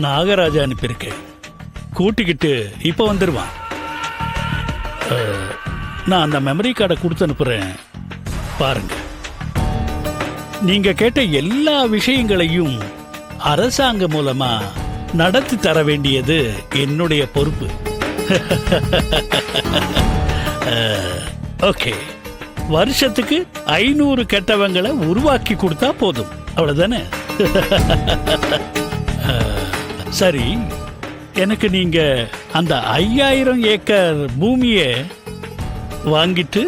நாகராஜா அனுப்பியிருக்கேன். கூட்டிக்கிட்டு இப்போ வந்துடுவான். நான் அந்த மெமரி கார்டை கொடுத்து அனுப்புகிறேன், பாருங்க. நீங்கள் கேட்ட எல்லா விஷயங்களையும் அரசாங்கம் மூலமா நடத்தி தர வேண்டியது என்னுடைய பொறுப்பு. ஓகே, வருஷத்துக்கு 500 கெட்டவங்களை உருவாக்கி கொடுத்தா போதும், அவ்வளவுதானே? சரி, எனக்கு நீங்க அந்த 5000 ஏக்கர் பூமியை வாங்கிட்டு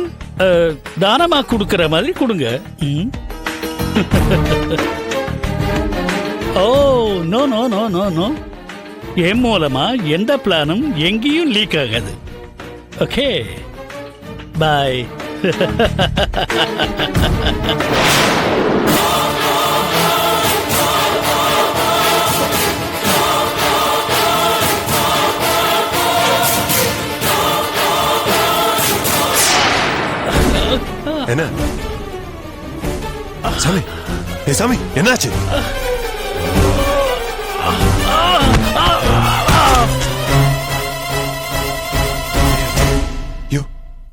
தானமா கொடுக்கிற மாதிரி கொடுங்க. Oh, no no no no no, என் மூலமா எந்த பிளானும் எங்கேயும் லீக் ஆகாது. Okay, bye. என்ன சாமி? சாமி, என்னாச்சு?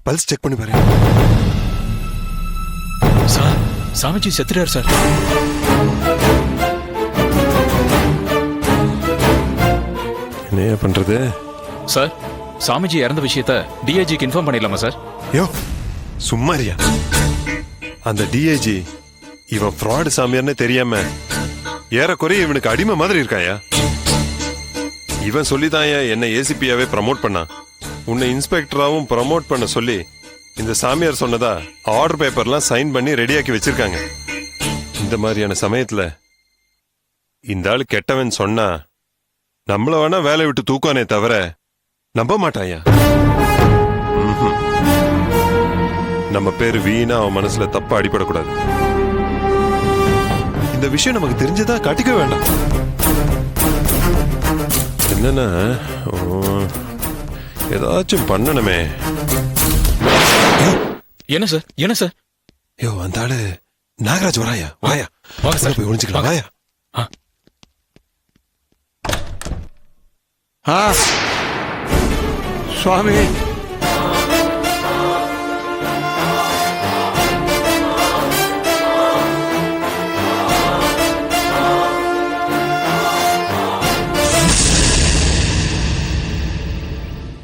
பல்ஸ் செக் பண்ணி பாரு. சார், சாமிஜி செத்துறாரு சார். என்ன பண்றது சார்? சாமிஜி இறந்த விஷயத்த டிஐஜிக்கு இன்ஃபார்ம் பண்ணிடலாமா சார்? யோ சும்மாரியா, அந்த டிஐஜி இவன் ஃப்ராடு சாமியார்னு தெரியாம ஏறக்குறைய இவனுக்கு அடிமை மாதிரி இருக்காயா. இவன் சொல்லிதாயா என்ன ஏசிபியாவே ப்ரமோட் பண்ணான். உன்னை இன்ஸ்பெக்டராவும் ப்ரமோட் பண்ண சொல்லி இந்த சாமியார் சொன்னதா ஆர்டர் பேப்பர்லாம் சைன் பண்ணி ரெடியாக்கி வச்சிருக்காங்க. இந்த மாதிரியான சமயத்துல இந்த ஆளு கெட்டவன் சொன்னா நம்மள வேணா வேலை விட்டு தூக்கானே தவிர நம்ப மாட்டாயா. நம்ம பேரு வீணா அவன் மனசுல தப்பா அடிபடக்கூடாது. இந்த விஷயம் நமக்கு தெரிஞ்சதா காட்டிக்க வேண்டாம். என்னன்னா ஏதாச்சும் பண்ணணுமே. என்ன சார்? என்ன சார்? யோ, அந்த ஆளு நாகராஜ் வராயா? வாயா, வாங்க சார், போய் ஒளிஞ்சுக்கலாம். வாயா. சுவாமி,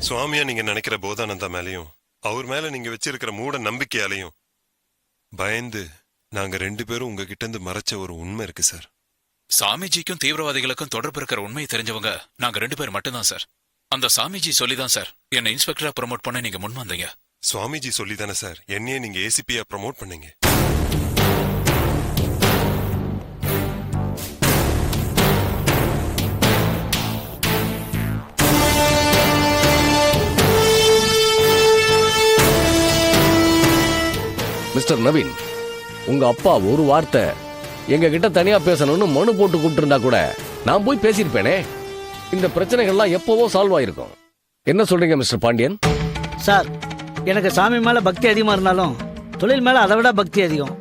சுவாமியா நீங்க நினைக்கிற போதானந்தா மேலையும் அவர் மேல நீங்க வச்சிருக்கிற மூட நம்பிக்கையாலையும் பயந்து நாங்க 2 பேரும் உங்ககிட்ட இருந்து மறைச்ச ஒரு உண்மை இருக்கு சார். சாமிஜிக்கும் தீவிரவாதிகளுக்கும் தொடர்பு இருக்கிற உண்மையை தெரிஞ்சவங்க நாங்க 2 பேர் மட்டும்தான் சார். அந்த சாமிஜி சொல்லிதான் சார் என்ன இன்ஸ்பெக்டரா ப்ரமோட் பண்ண நீங்க முன் வந்தீங்க. சுவாமிஜி சொல்லிதானே சார் என்னையே நீங்க ஏசிபியா ப்ரமோட் பண்ணீங்க. மிஸ்டர் நவீன், உங்க அப்பா ஒரு வார்த்தை எங்க கிட்ட தனியா பேசணும்னு மனு போட்டு கூப்பிட்டு கூட நான் போய் பேசியிருப்பேனே. இந்த பிரச்சனைகள்லாம் எப்பவோ சால்வ் ஆயிருக்கும். என்ன சொல்றீங்க மிஸ்டர் பாண்டியன்? சார், எனக்கு சாமி மேல பக்தி அதிகமா இருந்தாலும் தொழில் மேல அதை விட பக்தி அதிகம்.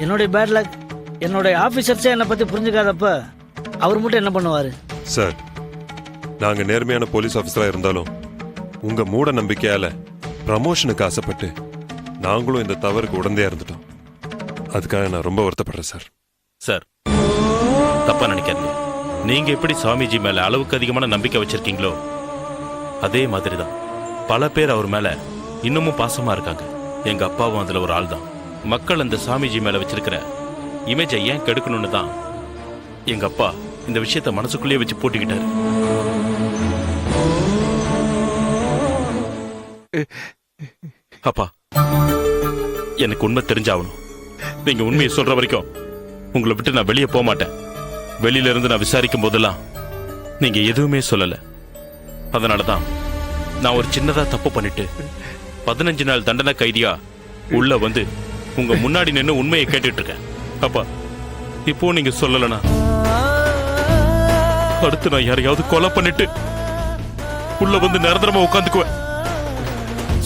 என்னுடைய பேட் லக், என்னுடைய ஆபீசர்ஸே என்னை பத்தி புரிஞ்சுக்காதப்ப அவர் மட்டும் என்ன பண்ணுவாரு? சார், நாங்க நேர்மையான போலீஸ் ஆபீசரா இருந்தாலும் உங்க மூட நம்பிக்கையால ப்ரமோஷனுக்கு ஆசைப்பட்டு நாங்களும் இந்த தவறுக்கு உடந்தையா இருந்துட்டோம். அதுக்காக நான் ரொம்ப வருத்தப்படுறேன் சார். சார், தப்பா நினைக்காதீங்க. நீங்க எப்படி சாமிஜி மேல அளவுக்கு அதிகமான நம்பிக்கை வச்சிருக்கீங்களோ அதே மாதிரிதான் பல பேர் அவர் மேல இன்னமும் பாசமா இருக்காங்க. எங்க அப்பாவும் அதுல ஒரு ஆள் தான். மக்கள் அந்த சாமிஜி மேல வச்சிருக்கிற இமேஜை ஏன் கெடுக்கணும்னு தான் எங்க அப்பா இந்த விஷயத்த மனசுக்குள்ளேயே வச்சு போட்டுக்கிட்டாரு. அப்பா, எனக்கு உண்மை தெரிஞ்சாகணும். நீங்க உண்மையை சொல்ற வரைக்கும் உங்களை விட்டு நான் வெளியே போக மாட்டேன். வெளியில இருந்து நான் விசாரிக்கும் போதெல்லாம் நீங்க எதுவுமே சொல்லல. அதனாலதான் நான் ஒரு சின்னதா தப்பு பண்ணிட்டு 15 நாள் தண்டனை கைதியா உள்ள வந்து உங்க முன்னாடி நின்று உண்மையை கேட்டுட்டு இருக்கேன். அப்பா, இப்போ நீங்க சொல்லலனா அடுத்து நான் யாரையாவது கொலை பண்ணிட்டு உள்ள வந்து நிரந்தரமா உட்காந்துக்குவேன்.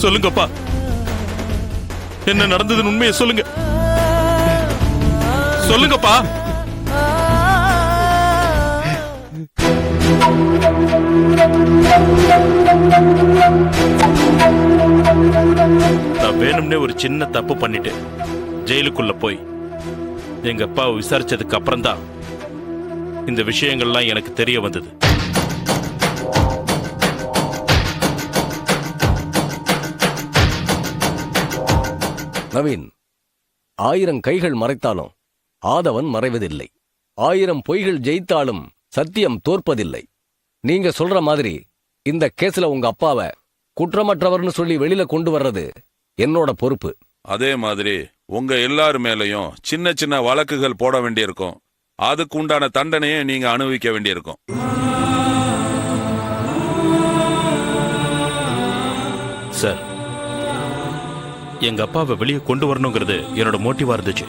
சொல்லுங்கப்பா, என்ன நடந்ததுன்னு உண்மையை சொல்லுங்க. சொல்லுங்கப்பா. ஒரு சின்ன தப்பு பண்ணிட்டு ஜெயிலுக்குள்ள போய் எங்க அப்பாவை விசாரிச்சதுக்கு அப்புறம்தான் இந்த விஷயங்கள்லாம் எனக்கு தெரிய வந்தது. நவீன், 1000 கைகள் மறைத்தாலும் ஆதவன் மறைவதில்லை. 1000 பொய்கள் ஜெயித்தாலும் சத்தியம் தோற்பதில்லை. நீங்க சொல்ற மாதிரி இந்த கேஸ்ல உங்க அப்பாவை குற்றமற்றவர்னு சொல்லி வெளியில கொண்டு வர்றது என்னோட பொறுப்பு. அதே மாதிரி உங்க எல்லார் மேலையும் சின்ன சின்ன வழக்குகள் போட வேண்டியிருக்கும். அதுக்கு உண்டான தண்டனையை நீங்க அனுபவிக்க வேண்டியிருக்கும். சார், எங்க அப்பாவை வெளியே கொண்டு வரணுங்கிறது என்னோட மோட்டிவா இருந்துச்சு.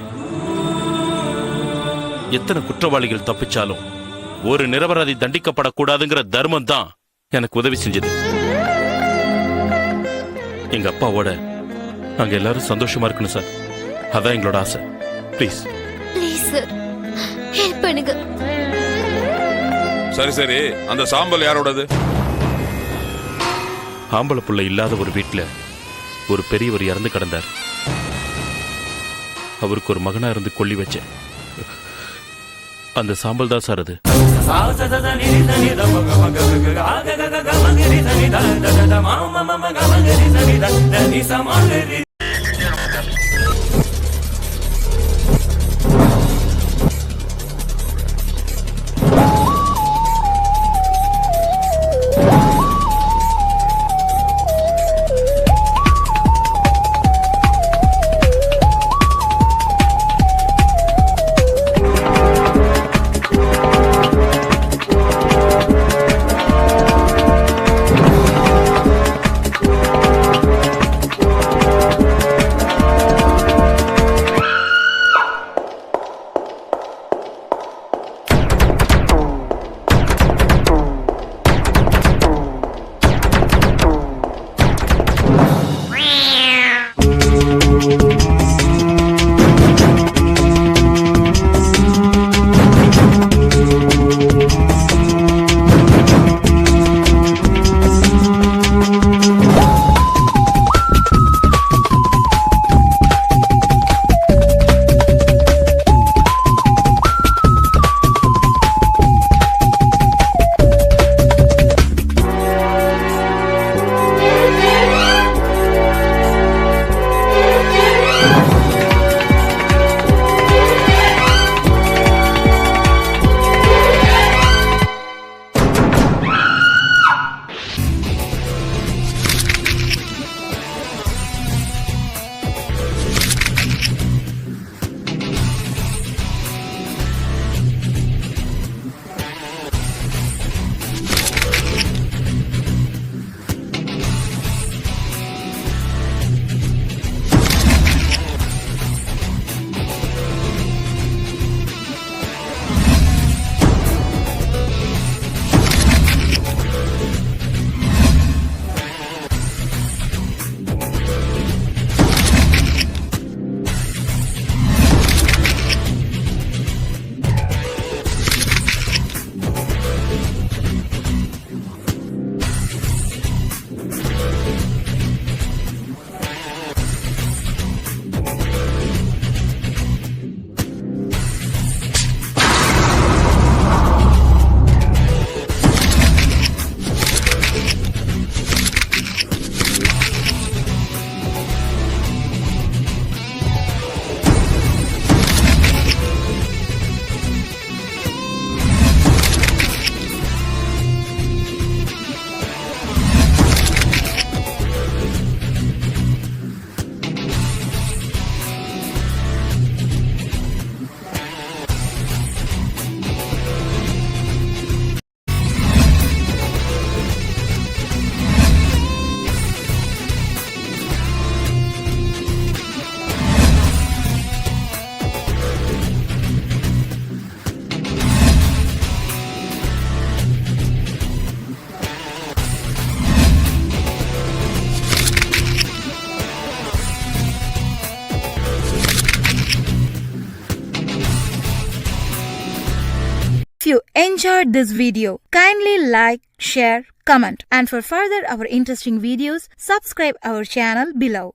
எத்தனை குற்றவாளிகள் தப்பிச்சாலும் ஒரு நிரபராதி தண்டிக்கப்படக்கூடாதுங்கிற தர்மம் தான் எனக்கு உதவி செஞ்சது. எங்க அப்பாவோட நாங்க எல்லாரும் சந்தோஷமா இருக்கணும் சார். அதான் எங்களோட ஆசை. ப்ளீஸ் சார், ஹெல்ப் பண்ணுங்க. சரி சரி, அந்த சாம்பல் யாரோடது? ஆம்பளை புள்ள இல்லாத ஒரு வீட்டுல ஒரு பெரியவர் இறந்து கிடந்தார். அவருக்கு ஒரு மகனா இருந்து கொல்லி வச்சேன். அந்த சாம்பல் தான் சார் அது. If you enjoyed this video, kindly like, share, comment, and for further our interesting videos, subscribe our channel below.